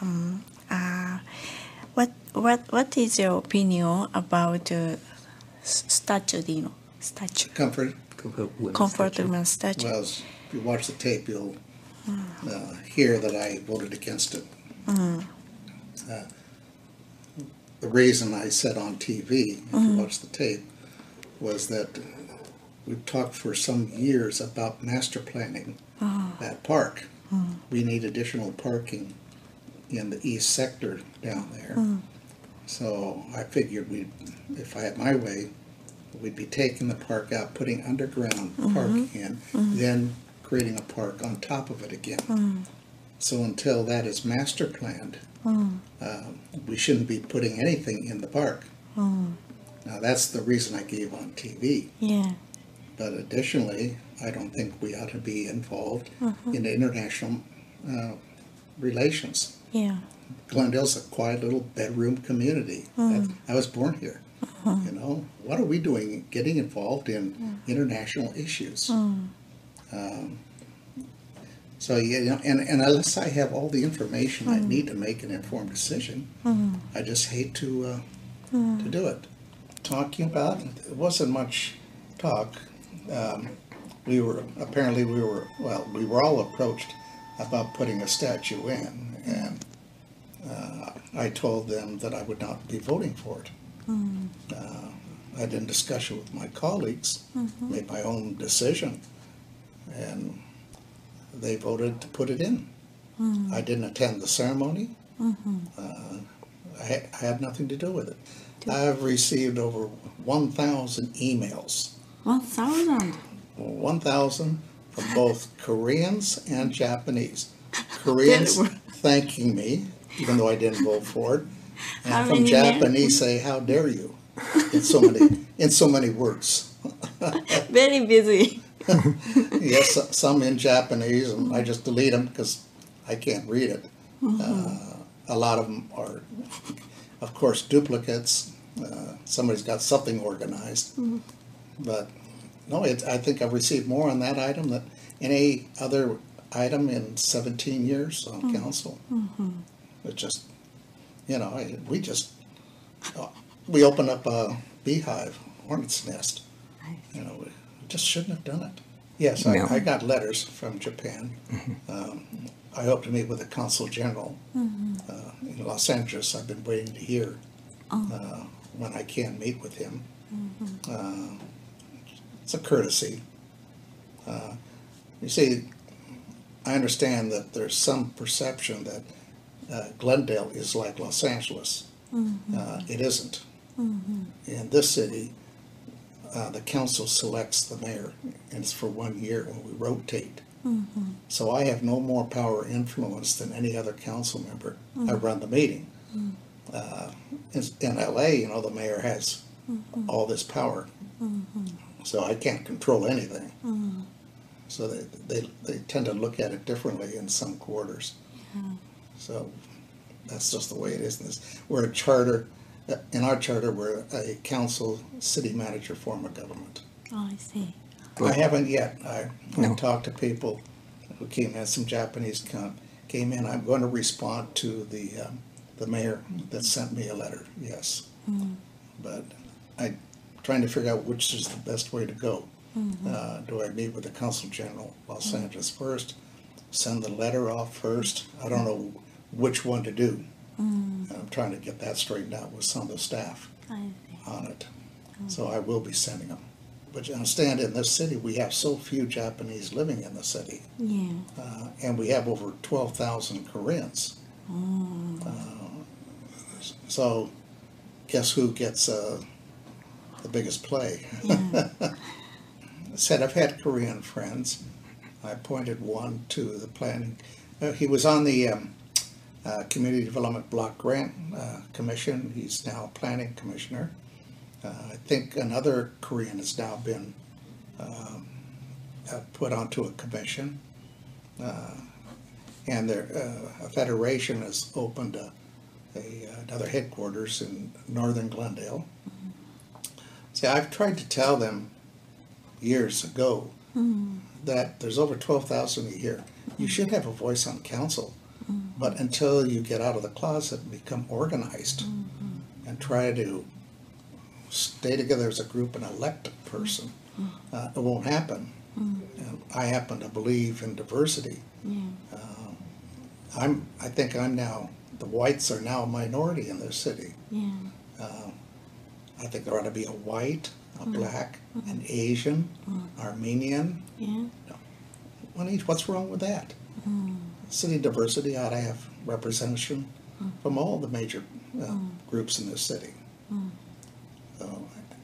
Uh, what is your opinion about statue? Do you know statue? Comfort women statue. Well, if you watch the tape, you'll hear that I voted against it. The reason I said on TV, if you watch the tape, was that we've talked for some years about master planning that park. We need additional parking in the east sector down there. So I figured if I had my way, we'd be taking the park out, putting underground parking in, then creating a park on top of it again. So until that is master planned, we shouldn't be putting anything in the park. Now that's the reason I gave on TV. Yeah. But additionally, I don't think we ought to be involved in international relations. Yeah. Glendale's a quiet little bedroom community. I was born here. You know, what are we doing getting involved in international issues? So, you know, and unless I have all the information I need to make an informed decision, I just hate to do it. Talking about, it wasn't much talk. We were all approached about putting a statue in, and I told them that I would not be voting for it. I didn't discuss it with my colleagues, made my own decision, and they voted to put it in. I didn't attend the ceremony. I had nothing to do with it. I've received over 1,000 emails. 1,000? 1,000 from both Koreans and Japanese. Koreans thanking me, even though I didn't vote for it, and from Japanese say, "How dare you?" in so many words. Very busy. Yes, some in Japanese, and I just delete them because I can't read it. A lot of them are, of course, duplicates. Somebody's got something organized. But no, I think I've received more on that item than any other item in 17 years on council. It just, you know, we opened up a beehive, hornet's nest. You know, we just shouldn't have done it. Yes, I got letters from Japan. I hope to meet with the consul general in Los Angeles. I've been waiting to hear when I can meet with him. It's a courtesy. You see, I understand that there's some perception that Glendale is like Los Angeles. It isn't. In this city, the council selects the mayor, and it's for 1 year when we rotate. So I have no more power or influence than any other council member. I run the meeting. In LA, you know, the mayor has all this power. So I can't control anything. So they tend to look at it differently in some quarters. So that's just the way it is. We're a charter. In our charter, we're a council city manager form of government. Oh, I see. I haven't yet. I talked to people who came in. Some Japanese came in. I'm going to respond to the mayor that sent me a letter. Yes, but I'm trying to figure out which is the best way to go. Do I meet with the consul general Los Angeles first? Send the letter off first? I don't know which one to do. And I'm trying to get that straightened out with some of the staff on it. So I will be sending them. But you understand, in this city, we have so few Japanese living in the city. Yeah. And we have over 12,000 Koreans. So guess who gets the biggest play? Yeah. I said I've had Korean friends. I appointed one to the planning. He was on the Community Development Block Grant Commission. He's now planning commissioner. I think another Korean has now been put onto a commission. And a federation has opened another headquarters in northern Glendale. See, I've tried to tell them years ago that there's over 12,000 a year. You should have a voice on council. But until you get out of the closet and become organized and try to stay together as a group and elect a person, it won't happen. And I happen to believe in diversity. I think I'm now, the whites are now a minority in this city. I think there ought to be a white, a black, an Asian, Armenian. What's wrong with that? City diversity ought to have representation from all the major groups in this city.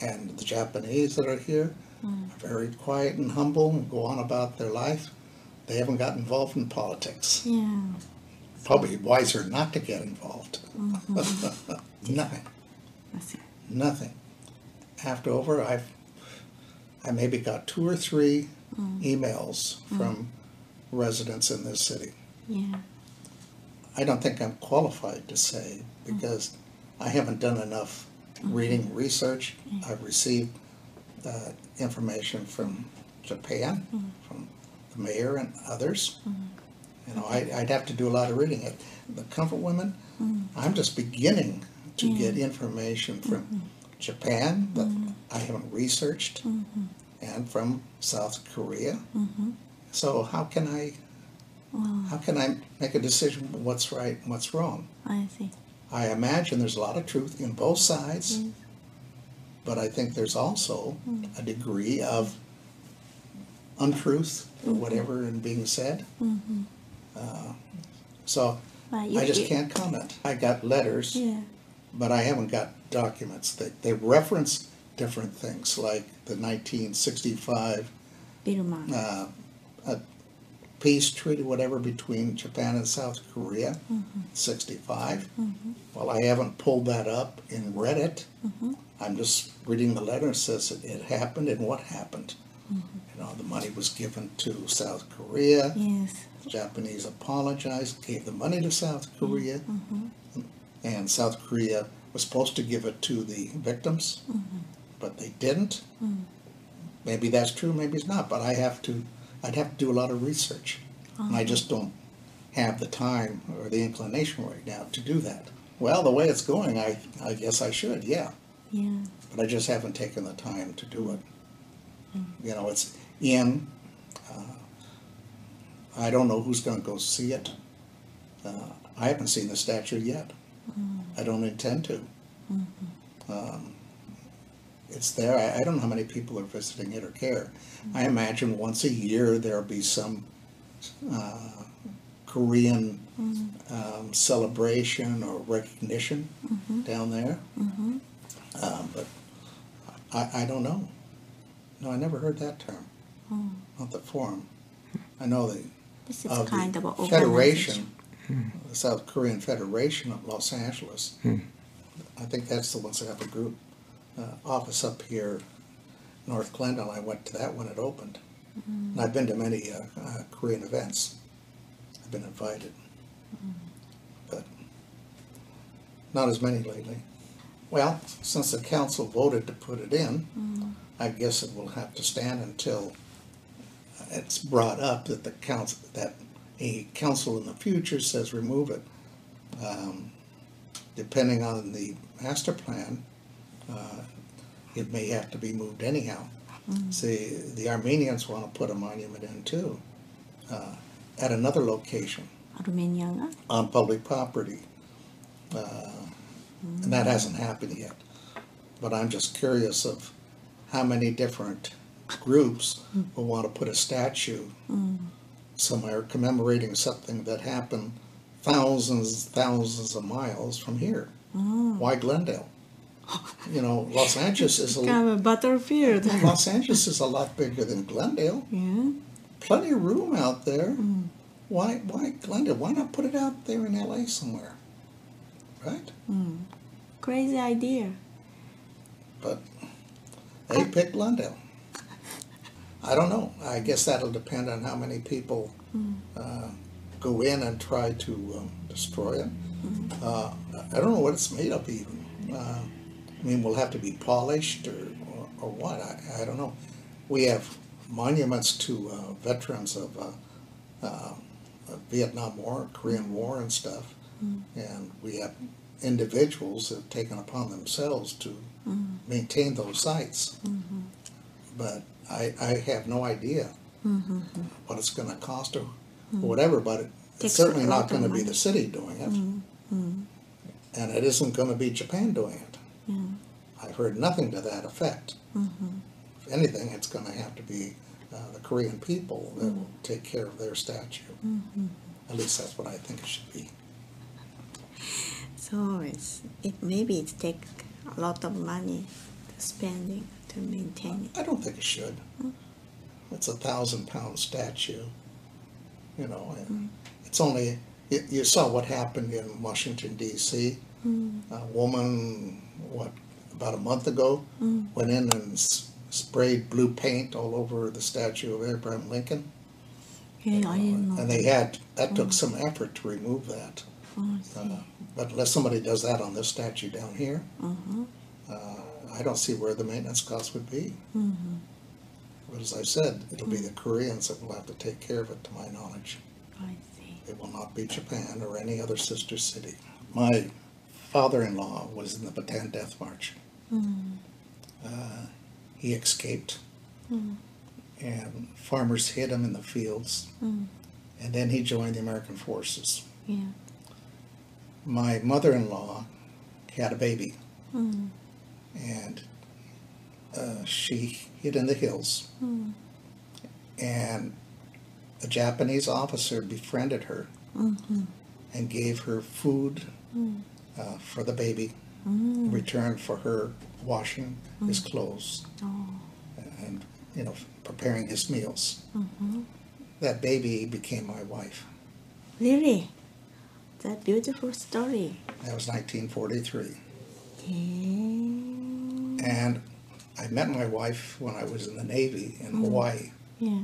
And the Japanese that are here are very quiet and humble and go on about their life. They haven't got involved in politics. Probably wiser not to get involved. Nothing. Nothing. After over, I maybe got 2 or 3 emails from residents in this city. I don't think I'm qualified to say because I haven't done enough reading research. I've received information from Japan, from the mayor and others. You know, I'd have to do a lot of reading. The Comfort Women, I'm just beginning to get information from Japan that I haven't researched, and from South Korea. So how can I make a decision what's right and what's wrong? I see. I imagine there's a lot of truth in both sides, but I think there's also a degree of untruth or whatever in being said. So I just can't comment. I got letters, but I haven't got documents. They reference different things, like the 1965 peace treaty, whatever, between Japan and South Korea, 65. Well, I haven't pulled that up and read it. I'm just reading the letter. It says it happened and what happened. You know, the money was given to South Korea. The Japanese apologized, gave the money to South Korea, and South Korea was supposed to give it to the victims, but they didn't. Maybe that's true, maybe it's not, but I'd have to do a lot of research. And I just don't have the time or the inclination right now to do that. Well, the way it's going, I guess I should, but I just haven't taken the time to do it. You know, it's in. I don't know who's going to go see it. I haven't seen the statue yet. I don't intend to. It's there. I don't know how many people are visiting it or care. I imagine once a year there'll be some Korean celebration or recognition down there. But I don't know. No, I never heard that term. Not the forum. I know this is kind of an Federation, the South Korean Federation of Los Angeles. I think that's the ones that have a group office up here, North Glendale. I went to that when it opened. And I've been to many Korean events. I've been invited, but not as many lately. Well, since the council voted to put it in, I guess it will have to stand until it's brought up that a council in the future says remove it. Depending on the master plan, it may have to be moved anyhow. See, the Armenians want to put a monument in too, at another location on public property. And that hasn't happened yet. But I'm just curious of how many different groups will want to put a statue somewhere commemorating something that happened thousands of miles from here. Why Glendale? You know, Los Angeles is kind of a battlefield. Los Angeles is a lot bigger than Glendale. Plenty of room out there. Why Glendale? Why not put it out there in LA somewhere? Right? Crazy idea. But they picked Glendale. I don't know. I guess that'll depend on how many people go in and try to destroy it. I don't know what it's made of even. I mean, will have to be polished or what? I don't know. We have monuments to veterans of Vietnam War, Korean War and stuff. And we have individuals that have taken upon themselves to maintain those sites. But I have no idea what it's going to cost or whatever, but it's certainly not going to be the city doing it. And it isn't going to be Japan doing it. I've heard nothing to that effect. If anything, it's going to have to be the Korean people that will take care of their statue. At least that's what I think it should be. So maybe it takes a lot of money spending to maintain it. I don't think it should. It's a 1,000-pound statue. You know, it's only, you saw what happened in Washington, D.C. A woman, about a month ago, went in and sprayed blue paint all over the statue of Abraham Lincoln. Yeah, I didn't know. And that took some effort to remove that. But unless somebody does that on this statue down here, I don't see where the maintenance costs would be. But as I said, it'll be the Koreans that will have to take care of it, to my knowledge. I see. It will not be Japan or any other sister city. My father-in-law was in the Bataan Death March. He escaped, and farmers hid him in the fields, and then he joined the American forces. Yeah. My mother-in-law had a baby, and she hid in the hills, and a Japanese officer befriended her and gave her food for the baby in return for her washing his clothes and, you know, preparing his meals. That baby became my wife. Really? That beautiful story. That was 1943. Okay. And I met my wife when I was in the Navy in Hawaii. Yeah.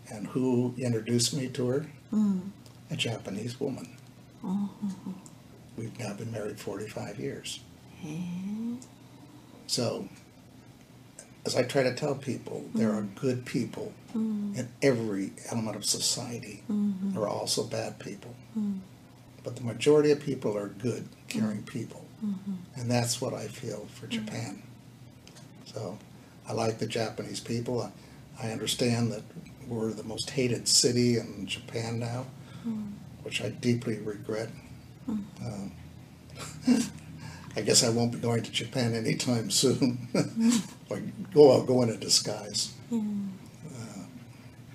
And who introduced me to her? A Japanese woman. We've now been married 45 years. So, as I try to tell people, there are good people in every element of society. There are also bad people. But the majority of people are good, caring people. And that's what I feel for Japan. So, I like the Japanese people. I understand that we're the most hated city in Japan now, which I deeply regret. I guess I won't be going to Japan anytime soon. I'll go in a disguise.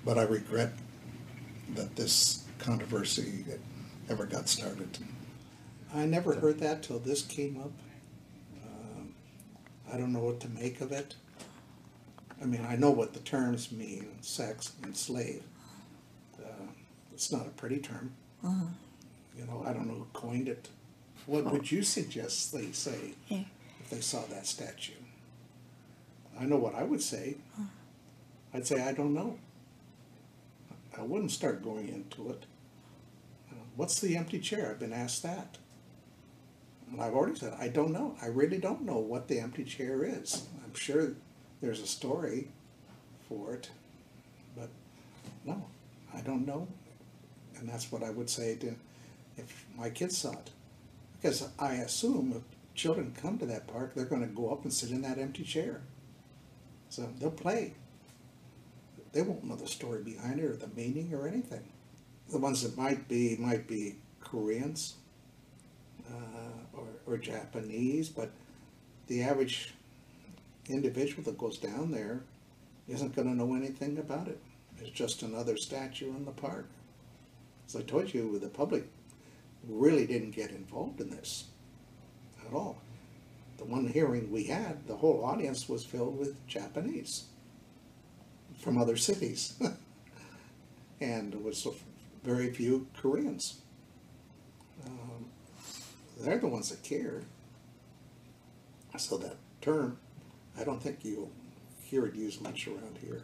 But I regret that this controversy ever got started. I never heard that till this came up. I don't know what to make of it. I mean, I know what the terms mean, sex and slave. It's not a pretty term. You know, I don't know who coined it. What would you suggest they say if they saw that statue? I know what I would say. I'd say, I don't know. I wouldn't start going into it. What's the empty chair? I've been asked that. And I've already said, I don't know. I really don't know what the empty chair is. I'm sure there's a story for it, but no, I don't know. And that's what I would say if my kids saw it. Because I assume if children come to that park, they're going to go up and sit in that empty chair. So they'll play. They won't know the story behind it or the meaning or anything. The ones that might be Koreans or Japanese, but the average individual that goes down there isn't going to know anything about it. It's just another statue in the park. As I told you, the public really didn't get involved in this at all. The one hearing we had, the whole audience was filled with Japanese from other cities. And there was very few Koreans. They're the ones that care. So that term, I don't think you'll hear it used much around here.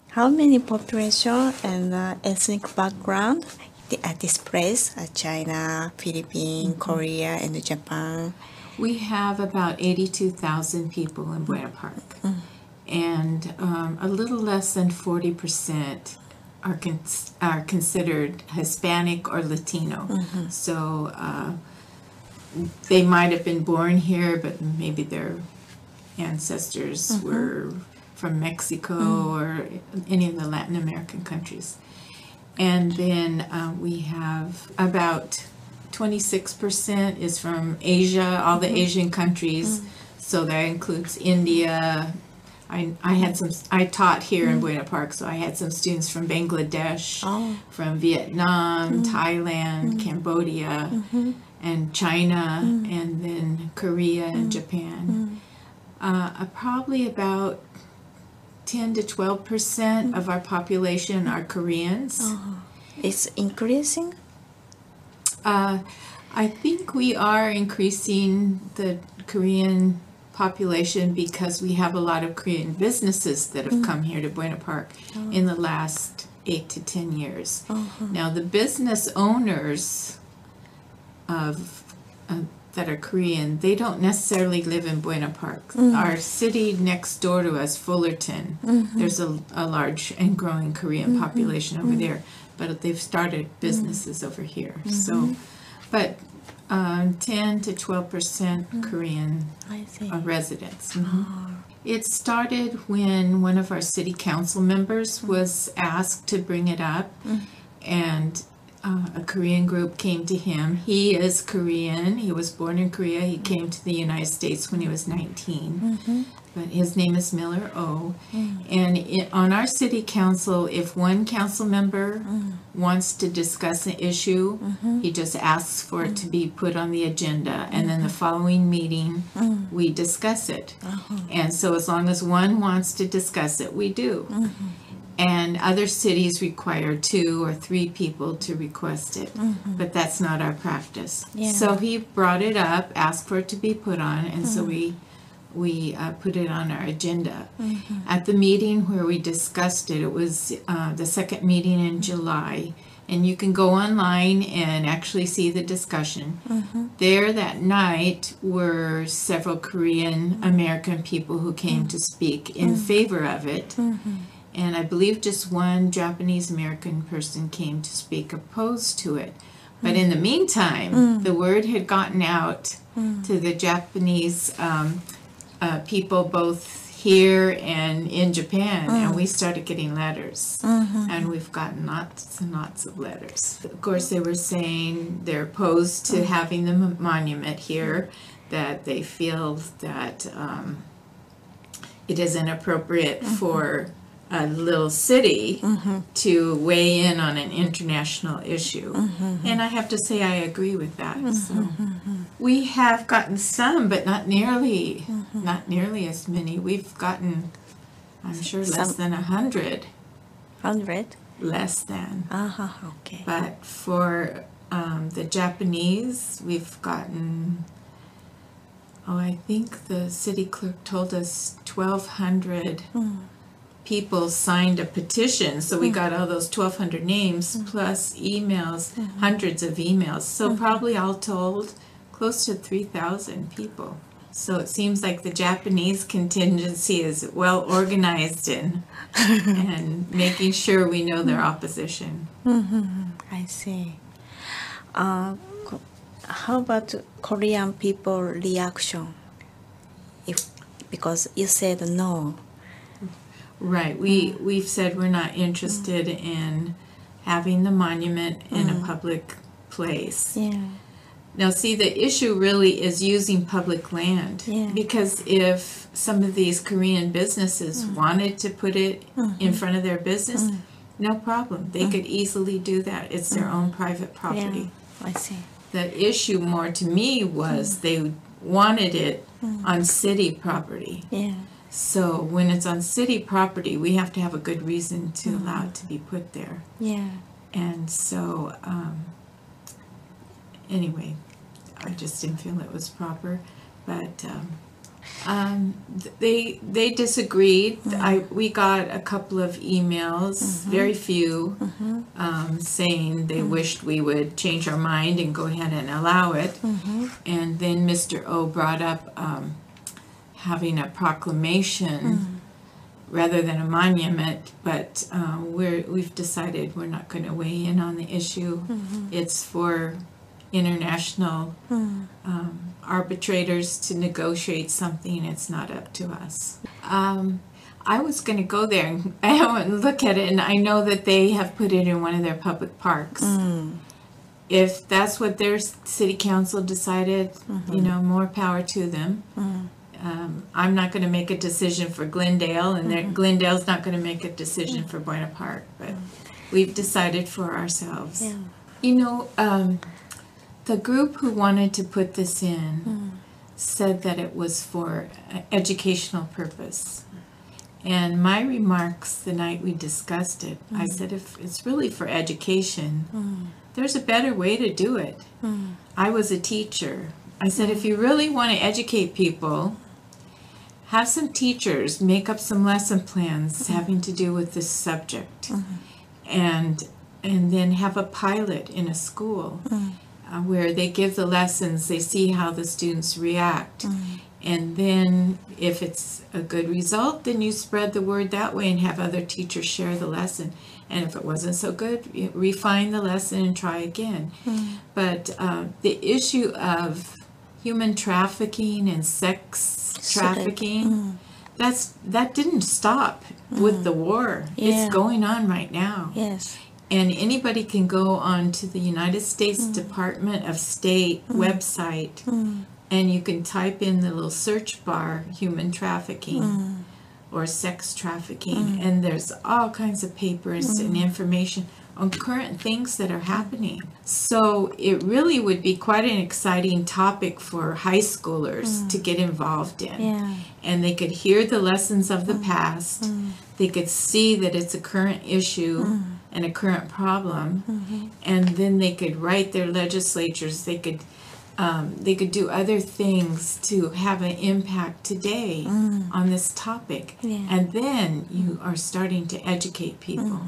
How many population and ethnic background at this place? China, Philippines, Korea, and Japan. We have about 82,000 people in Buena Park. And a little less than 40% are considered Hispanic or Latino. So they might have been born here, but maybe their ancestors were from Mexico or any of the Latin American countries. And then we have about 26% is from Asia, all the Asian countries. So that includes India. I taught here in Buena Park, so I had some students from Bangladesh, from Vietnam, Thailand, Cambodia, and China, and then Korea and Japan. Probably about 10 to 12% of our population are Koreans. It's increasing? I think we are increasing the Korean population because we have a lot of Korean businesses that have come here to Buena Park in the last 8 to 10 years. Now, the business owners that are Korean, they don't necessarily live in Buena Park. Our city next door to us, Fullerton, there's a large and growing Korean population over there, but they've started businesses over here. So, but 10 to 12% Korean residents. It started when one of our city council members was asked to bring it up, and a Korean group came to him. He is Korean. He was born in Korea. He came to the United States when he was 19. But his name is Miller O. And on our city council, if one council member wants to discuss an issue, he just asks for it to be put on the agenda. And then the following meeting, we discuss it. And so as long as one wants to discuss it, we do. And other cities require 2 or 3 people to request it, but that's not our practice. So he brought it up, asked for it to be put on, and so we put it on our agenda. At the meeting where we discussed it, it was the second meeting in July, and you can go online and actually see the discussion. There that night were several Korean American people who came to speak in favor of it. And I believe just one Japanese American person came to speak opposed to it. But in the meantime, the word had gotten out to the Japanese people both here and in Japan, and we started getting letters. And we've gotten lots and lots of letters. Of course, they were saying they're opposed to having the monument here, that they feel that it is inappropriate for a little city to weigh in on an international issue. And I have to say I agree with that. So we have gotten some, but not nearly as many. We've gotten, I'm sure, less than 100. 100? Less than. Okay. But for the Japanese, we've gotten, I think the city clerk told us 1,200 people signed a petition, so we got all those 1,200 names plus emails, hundreds of emails. So probably all told, close to 3,000 people. So it seems like the Japanese contingency is well organized in and making sure we know their opposition. I see. How about Korean people reaction? Because you said no. Right. We've said we're not interested in having the monument in a public place. Now, see, the issue really is using public land. Because if some of these Korean businesses wanted to put it in front of their business, no problem. They could easily do that. It's their own private property. I see. The issue more to me was they wanted it on city property. So when it's on city property, we have to have a good reason to allow it to be put there. And so, anyway, I just didn't feel it was proper. But they disagreed. We got a couple of emails, very few, saying they wished we would change our mind and go ahead and allow it. And then Mr. O brought up having a proclamation rather than a monument, but we've decided we're not going to weigh in on the issue. It's for international arbitrators to negotiate something. It's not up to us. I was going to go there and look at it, and I know that they have put it in one of their public parks. If that's what their city council decided, you know, more power to them. I'm not going to make a decision for Glendale, and Glendale's not going to make a decision for Buena Park, but we've decided for ourselves. Yeah. You know, the group who wanted to put this in said that it was for educational purpose. And my remarks the night we discussed it, I said, if it's really for education, there's a better way to do it. I was a teacher. I said, if you really want to educate people, have some teachers make up some lesson plans having to do with this subject, and then have a pilot in a school where they give the lessons, they see how the students react, and then if it's a good result, then you spread the word that way and have other teachers share the lesson. And if it wasn't so good, you refine the lesson and try again. But the issue of human trafficking and sex trafficking, that didn't stop with the war. It's going on right now. Yes. And anybody can go on to the United States Department of State website, and you can type in the little search bar, human trafficking or sex trafficking, and there's all kinds of papers and information on current things that are happening. So it really would be quite an exciting topic for high schoolers to get involved in. Yeah. And they could hear the lessons of the past. They could see that it's a current issue and a current problem. And then they could write their legislatures. They could do other things to have an impact today on this topic. Yeah. And then you are starting to educate people.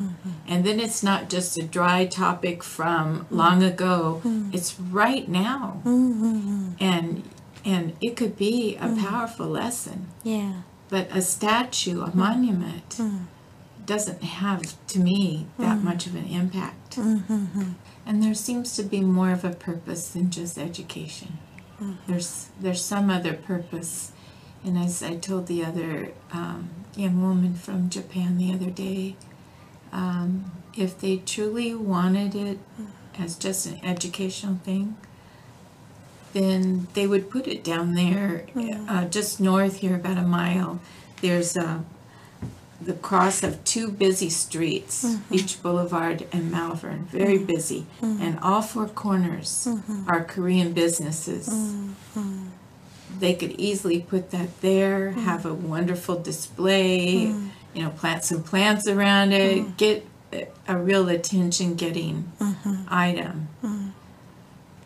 And then it's not just a dry topic from long ago. It's right now. And it could be a powerful lesson. Yeah. But a statue, a monument, doesn't have, to me, that much of an impact. And there seems to be more of a purpose than just education. There's some other purpose. And as I told the other young woman from Japan the other day, if they truly wanted it as just an educational thing, then they would put it down there, just north here, about a mile. There's the cross of two busy streets, Beach Boulevard and Malvern, very busy. And all four corners are Korean businesses. They could easily put that there, have a wonderful display, you know, plant some plants around it, get a real attention-getting item.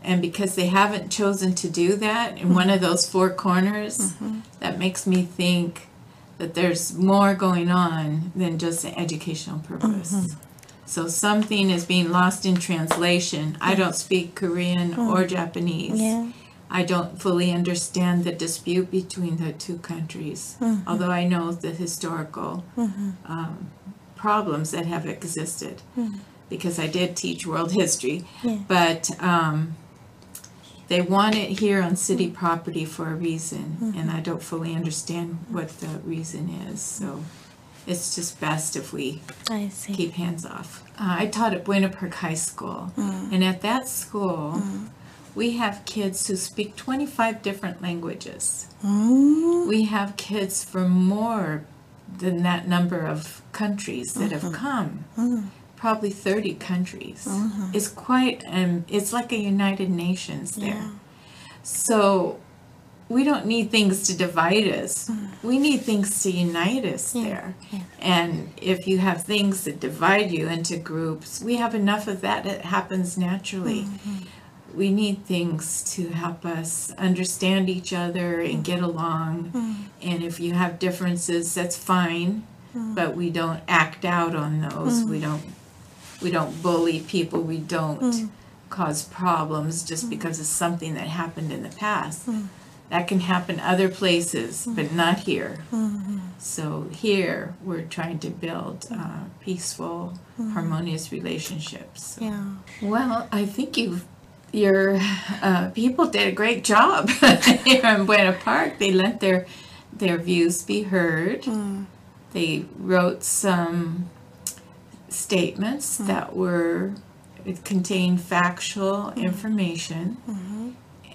And because they haven't chosen to do that in one of those four corners, that makes me think that there's more going on than just an educational purpose. So something is being lost in translation. I don't speak Korean or Japanese. Yeah. I don't fully understand the dispute between the two countries, although I know the historical problems that have existed, because I did teach world history. But they want it here on city property for a reason, and I don't fully understand what the reason is. So it's just best if we keep hands off. I taught at Buena Park High School, and at that school, we have kids who speak 25 different languages. We have kids from more than that number of countries that have come. Probably 30 countries. It's quite, it's like a United Nations there. So we don't need things to divide us. We need things to unite us there. And if you have things that divide you into groups, we have enough of that. It happens naturally. We need things to help us understand each other and get along. And if you have differences, that's fine. But we don't act out on those. We don't bully people. We don't cause problems just because of something that happened in the past. That can happen other places, but not here. So here we're trying to build peaceful, harmonious relationships. Yeah. Well, I think your people did a great job here in Buena Park. They let their views be heard. They wrote some statements that it contained factual information,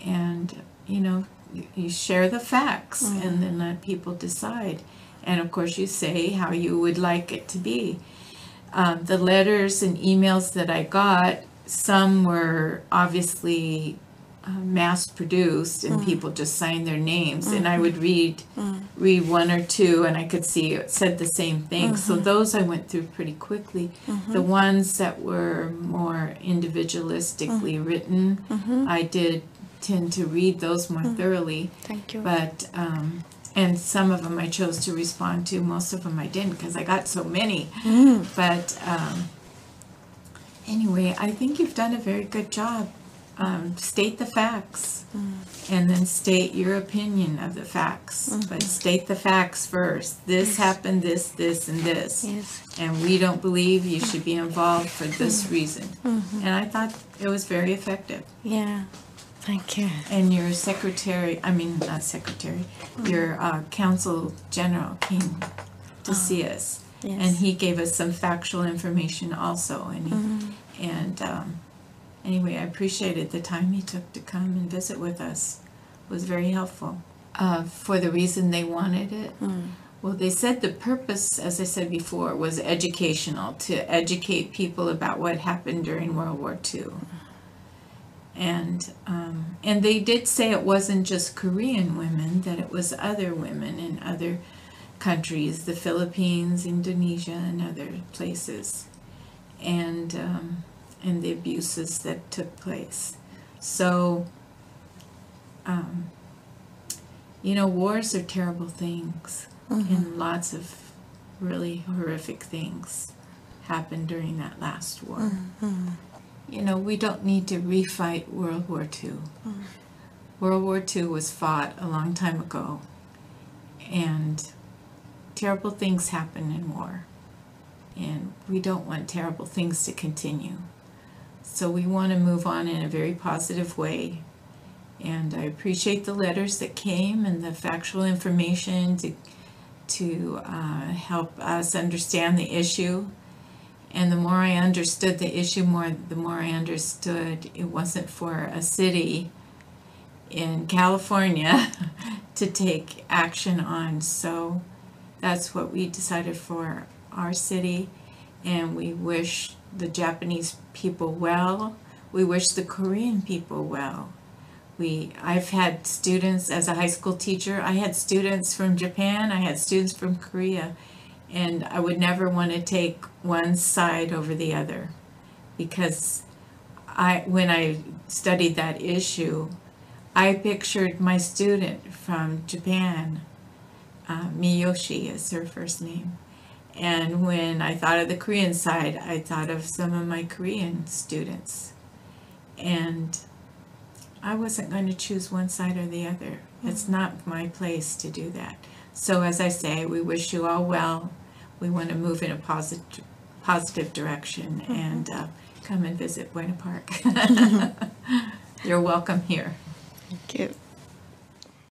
and you share the facts and then let people decide. And of course you say how you would like it to be. The letters and emails that I got, some were obviously mass produced and people just signed their names, and I would read one or two and I could see it said the same thing. So those I went through pretty quickly. The ones that were more individualistically written, I did tend to read those more thoroughly. Thank you. But and some of them I chose to respond to, most of them I didn't because I got so many. But anyway, I think you've done a very good job. State the facts and then state your opinion of the facts, but state the facts first. This happened, this, and this. Yes. And we don't believe you should be involved for this reason. And I thought it was very effective. Yeah. Thank you. And your your council general came to see us. Yes. And he gave us some factual information also. And anyway, I appreciated the time he took to come and visit with us. It was very helpful. For the reason they wanted it. Well, they said the purpose, as I said before, was educational, to educate people about what happened during World War II. And they did say it wasn't just Korean women, that it was other women in other countries, the Philippines, Indonesia, and other places, and the abuses that took place. So, wars are terrible things, and lots of really horrific things happened during that last war. We don't need to refight World War II. World War II was fought a long time ago, and terrible things happen in war, and we don't want terrible things to continue. So we want to move on in a very positive way, and I appreciate the letters that came and the factual information to help us understand the issue. And the more I understood the issue, the more I understood it wasn't for a city in California to take action on. So that's what we decided for our city, and we wish the Japanese people well. We wish the Korean people well. I've had students, as a high school teacher, I had students from Japan, I had students from Korea, and I would never want to take one side over the other, because when I studied that issue, I pictured my student from Japan, Miyoshi is her first name, and when I thought of the Korean side, I thought of some of my Korean students, and I wasn't going to choose one side or the other. It's not my place to do that. So as I say, we wish you all well. We want to move in a positive direction and come and visit Buena Park. You're welcome here. Thank you.